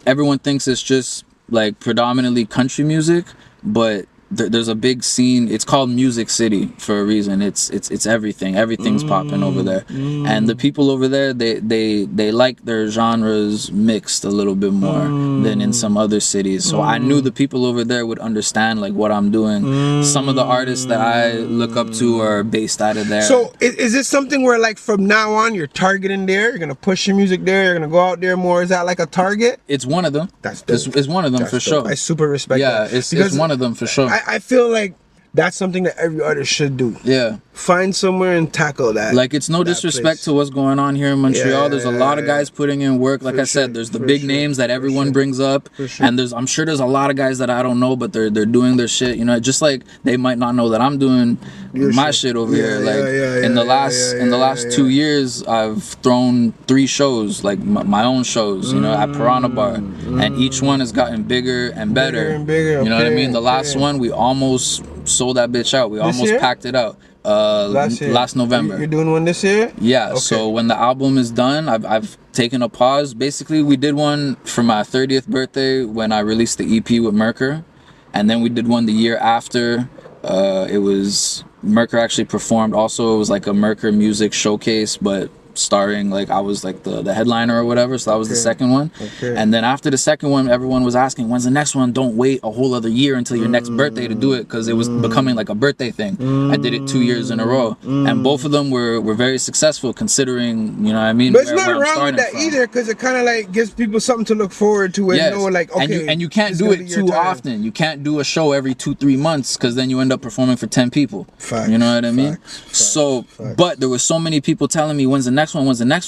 everyone thinks it's just like predominantly country music, but there's a big scene. It's called Music City for a reason. It's everything. Everything's popping over there, and the people over there they like their genres mixed a little bit more than in some other cities. So I knew the people over there would understand like what I'm doing. Some of the artists that I look up to are based out of there. So is this something where like from now on you're targeting there? You're gonna push your music there. You're gonna go out there more. Is that like a target? It's one of them. That's dope. It's one of them for sure. I super respect that. Yeah, it's one of them for sure. I feel like that's something that every artist should do. Yeah. Find somewhere and tackle that. Like, it's no disrespect to what's going on here in Montreal. There's a lot of guys putting in work. Like I said, there's the big names that everyone brings up. And I'm sure there's a lot of guys that I don't know, but they're doing their shit. You know, just like they might not know that I'm doing my shit over here. Like in the last 2 years, I've thrown 3 shows, like my own shows, you know, at Piranha Bar. And each one has gotten bigger and better. You know what I mean? The last one, we almost sold that bitch out. We almost packed it out. Last November. You're doing one this year? Yeah. So when the album is done, I've taken a pause. Basically, we did one for my 30th birthday when I released the EP with Merker, and then we did one the year after. It was Merker actually performed. Also, it was like a Merker music showcase, but starring, like, I was like the headliner or whatever. So that was the second one. And then after the second one, everyone was asking, when's the next one? Don't wait a whole other year until your next birthday to do it, because it was becoming like a birthday thing. I did it 2 years in a row, and both of them were very successful considering, you know what I mean? But it's not wrong with that either, because it kind of like gives people something to look forward to, and know, like, okay, and you can't do it too often. You can't do a show every 2-3 months, because then you end up performing for 10 people. You know what I mean? But there were so many people telling me, when's the next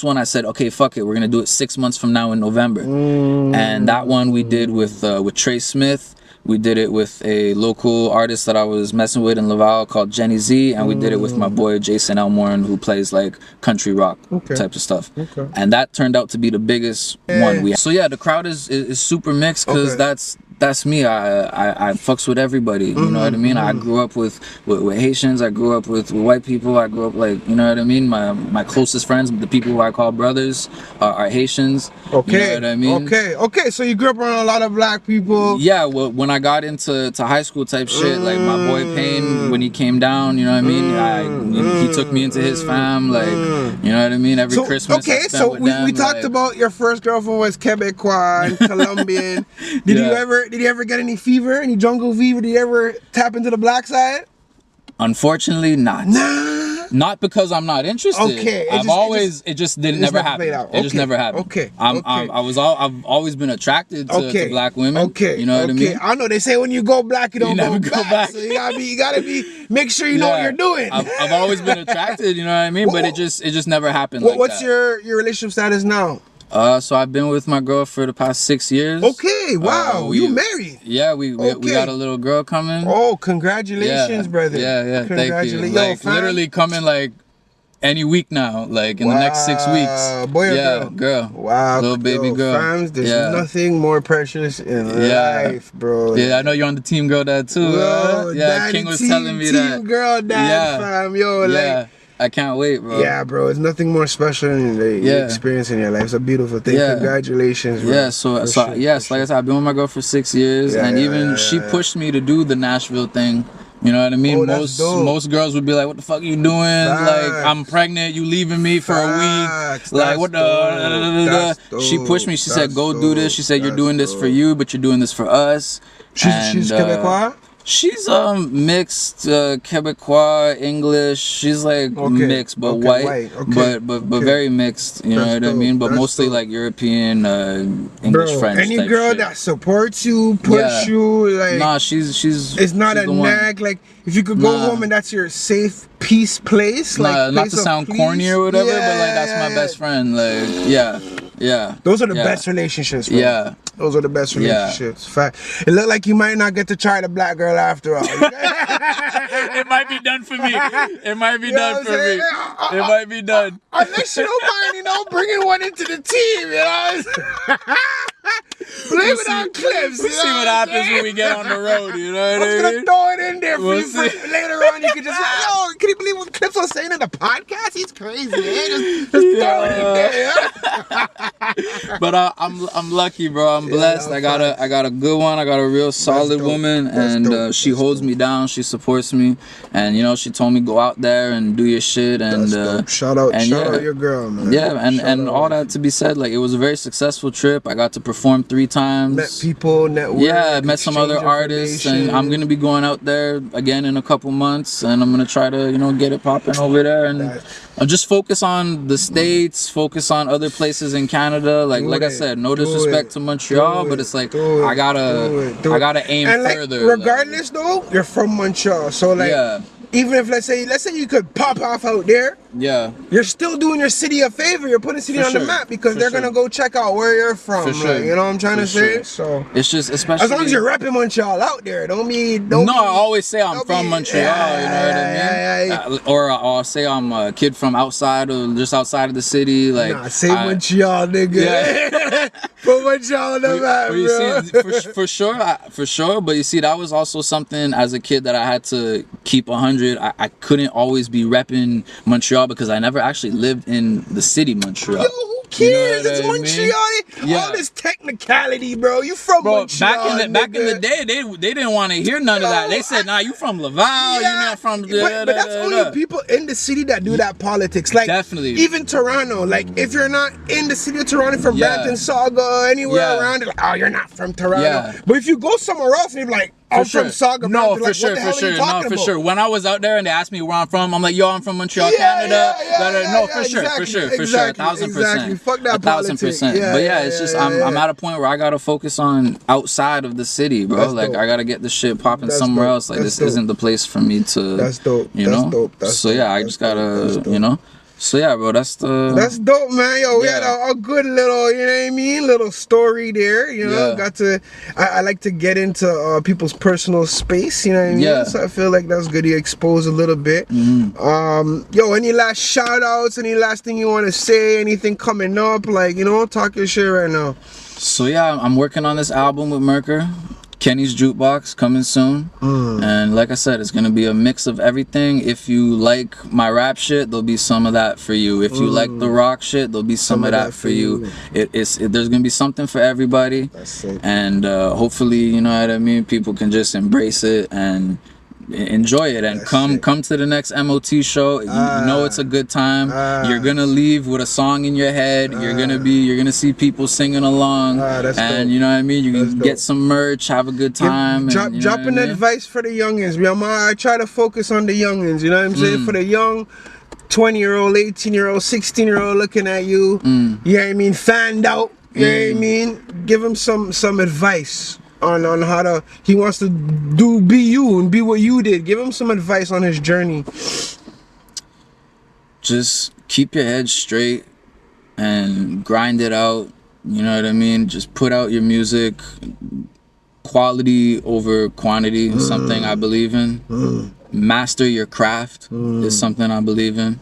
one? I said, okay, fuck it, we're gonna do it 6 months from now in November. And that one we did with Trey Smith. We did it with a local artist that I was messing with in Laval called Jenny Z, and we did it with my boy Jason Elmorn, who plays like country rock type of stuff. And that turned out to be the biggest one we had. So yeah, the crowd is super mixed, because that's me. I fucks with everybody. You know what I mean? I grew up with Haitians. I grew up with white people. I grew up, like, you know what I mean? My closest friends, the people who I call brothers, are Haitians. You know what I mean? Okay. So you grew up around a lot of black people. Yeah. Well, when I got into high school type shit, like my boy Payne, when he came down, you know what I mean? He took me into his fam. Like, you know what I mean? Every Christmas. Okay. So we talked about your first girlfriend was Quebecois and Colombian. Did you ever get any fever, any jungle fever? Did you ever tap into the black side? Unfortunately, not. Not because I'm not interested. Okay. It just never happened. It just never happened. Okay. I've always been attracted to black women. Okay. You know what I mean? I know they say when you go black, you don't go back. So you gotta be make sure you know what you're doing. I've always been attracted, you know what I mean? But it just never happened. What's your relationship status now? So I've been with my girl for the past 6 years. Okay, wow, you married? Yeah, we got a little girl coming. Oh, congratulations, brother. Yeah, thank you. Like literally coming like any week now, like in the next 6 weeks. Boy or girl? Wow, little baby girl. Fams, there's nothing more precious in life, bro. Yeah, I know you're on the team girl dad too. Yeah, King was telling me that. Team girl dad, fam. Yo, like. I can't wait, bro. Yeah, bro. It's nothing more special than the experience in your life. It's a beautiful thing. Congratulations, bro. Yeah, so like I said, I've been with my girl for 6 years, and even she pushed me to do the Nashville thing. You know what I mean? Most girls would be like, "What the fuck are you doing? Like, I'm pregnant. You leaving me for a week? Like, what the?" She pushed me. She said, "Go do this." She said, "You're doing this for you, but you're doing this for us." She's Quebecois? She's mixed Quebecois, English. She's like mixed, but white. But very mixed. You know what I mean? But mostly like European, English, French. Any girl that supports you, push you, like nah, she's. It's not a nag. Like if you could go home and that's your safe peace place. Like not to sound corny or whatever, but like that's my best friend. Like yeah. Those are the best relationships, bro. Yeah. Those are the best relationships. Fact. It looked like you might not get to try the black girl after all. It might be done for me. It might be done for me. It might be done. Unless you don't mind, bringing one into the team, Blame it on clips. We'll see what happens when we get on the road, you know what I mean? I'm just gonna throw it in there for you. Later on, you can just say, "Yo, can you believe what Clips was saying in the podcast? He's crazy, man. Just throw it in there." But I'm lucky, bro. I'm blessed. I got a good one. I got a real solid woman, and she holds me down. She supports me, and she told me go out there and do your shit. And shout out your girl, man. Yeah, and all that to be said, like it was a very successful trip. I got to perform 3 times. Met people, network. Yeah, met some other artists, and I'm gonna be going out there again in a couple months, and I'm gonna try to get it popping over there, and I'll just focus on the States, focus on other places in Canada. Like I said, no disrespect to Montreal, but it's like I gotta aim further. Like, regardless though, you're from Montreal, so like even if let's say you could pop off out there, you're still doing your city a favor. You're putting the city on the map because they're gonna go check out where you're from. Like, you know what I'm trying to say? So it's just especially as long as you're repping Montreal out there. I always say I'm from Montreal. You know what I mean? Or I'll say I'm a kid from outside or just outside of the city. Like say Montreal, nigga. Yeah. Put Montreal on the map, bro. You see, for sure. But you see, that was also something as a kid that I had to keep 100. I couldn't always be repping Montreal because I never actually lived in the city Montreal. Yo, who cares? It's Montreal. All this technicality, bro. You from Montreal? Back in the day, they didn't want to hear none of that. They said, "Nah, you from Laval. You're not from." But that's only people in the city that do that politics. Like definitely, even Toronto. Like if you're not in the city of Toronto, from Brampton, Saga, anywhere around, they're like, "Oh, you're not from Toronto." But if you go somewhere else and you're like, I'm from Saga. No, for sure. When I was out there and they asked me where I'm from, I'm like, yo, I'm from Montreal, Canada. For sure. 1,000%. Fuck that 1,000%. But it's just I'm at a point where I gotta focus on outside of the city, bro. Like I gotta get the shit popping somewhere else. Like this isn't the place for me to. That's dope. So I just gotta, So bro, that's dope, man. Yo, we had a good little, little story there. Got to. I like to get into people's personal space. You know what I mean? So I feel like that's good to expose a little bit. Yo, any last shout outs? Any last thing you want to say? Anything coming up? Like talk your shit right now. So I'm working on this album with Merker. Kenny's Jukebox coming soon, and like I said, it's gonna be a mix of everything. If you like my rap shit, there'll be some of that for you. If you like the rock shit, there'll be some of that for you. There's gonna be something for everybody, and hopefully, you know what I mean, people can just embrace it and enjoy it and come to the next M.O.T. show. You know it's a good time. You're gonna leave with a song in your head. You're gonna see people singing along, and dope. You know what I mean. You can get some merch, have a good time. Dropping advice for the youngins. I try to focus on the youngins. You know what I'm saying? For the young 20-year-old, 18-year-old, 16-year-old looking at you. You know what I mean? Fanned out. You know what I mean? Give them some advice on how to. He wants to be you and be what you did. Give him some advice on his journey. Just keep your head straight and grind it out. You know what I mean? Just put out your music. Quality over quantity is something I believe in. Master your craft is something I believe in.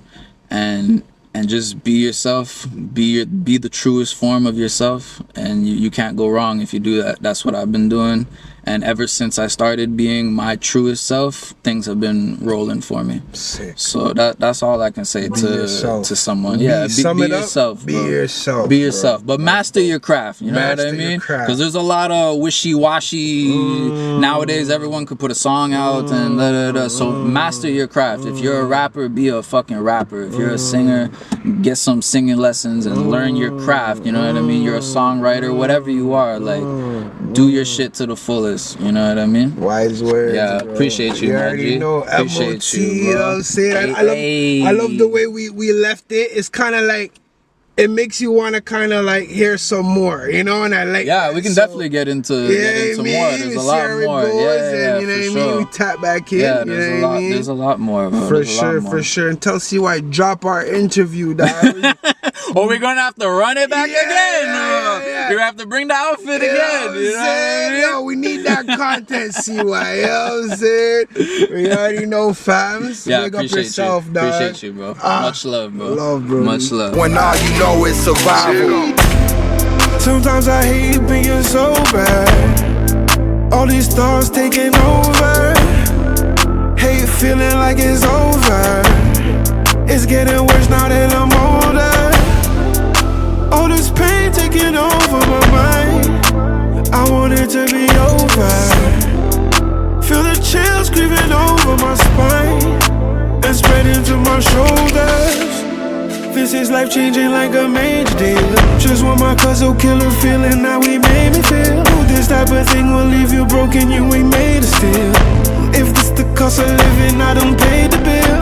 And just be yourself. Be the truest form of yourself. And you can't go wrong if you do that. That's what I've been doing. And ever since I started being my truest self, things have been rolling for me. Sick. So that's all I can say to someone. Be yourself. Be yourself. Be yourself. But master your craft. You know what I mean? Because there's a lot of wishy-washy. Nowadays, everyone could put a song out and da-da-da. So master your craft. If you're a rapper, be a fucking rapper. If you're a singer, get some singing lessons and learn your craft. You know what I mean? You're a songwriter, whatever you are. Like, do your shit to the fullest. You know what I mean? Wise words. Yeah, bro. appreciate you, You man. already know Appreciate M.O.T, you, you know what I'm saying? I love the way we left it. It's kind of like, it makes you want to kind of like hear some more, you know? And I like we can definitely get into more. There's a lot more. Yeah, you know for what I sure. mean? We tap back in. Yeah, there's a lot more. Bro. For sure. And tell CY, drop our interview, dog. Or we're gonna have to run it back again. Yeah. You're gonna have to bring the outfit again. You know what I mean? Yo, we need that content, CY. You know what I'm saying? We already know, fams. Yeah, Big up yourself, you. dog. Appreciate you, bro. Much love, bro. Love, bro. Much love. When all you know is survival. Sometimes I hate being so bad. All these thoughts taking over. Hate feeling like it's over. It's getting worse now that I'm older. All this pain taking over my mind. I want it to be over. Feel the chills creeping over my spine and spreading to my shoulders. This is life changing like a major deal. Just want my cousin killer feeling how he made me feel. This type of thing will leave you broken, you ain't made of steel. If this the cost of living, I don't pay the bill.